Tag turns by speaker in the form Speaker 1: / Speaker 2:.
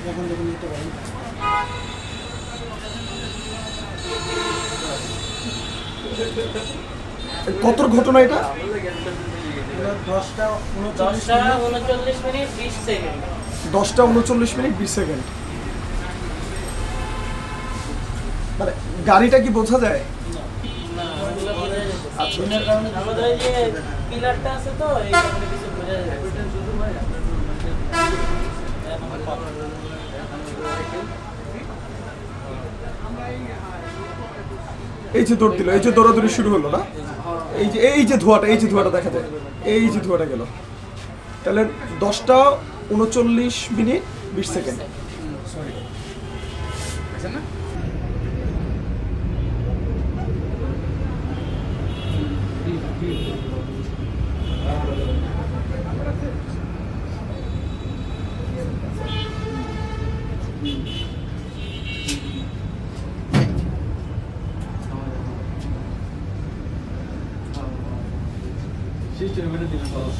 Speaker 1: যখন যখন নিতে পারেন।
Speaker 2: কতর ঘটনা এটা?
Speaker 1: 10টা
Speaker 3: 39 মিনিট 20 সেকেন্ড।
Speaker 2: 10টা 39 মিনিট 20 সেকেন্ড। মানে গাড়িটা কি বোঝা যায়?
Speaker 3: না, ওগুলো বোঝা যাচ্ছে। আমাদের ওই যে পিলারটা আছে তো, এই কারণে কিছু বোঝা যায়।
Speaker 2: এই যে দৌড় দিল, এই যে দৌড়াদৌড়ি শুরু হলো না, এই যে ধোঁয়াটা দেখা যায়, এই যে ধোঁয়াটা গেল। তাহলে 10টা 39 মিনিট 20 সেকেন্ড।
Speaker 1: সরি না
Speaker 4: Sì, ce ne vedo di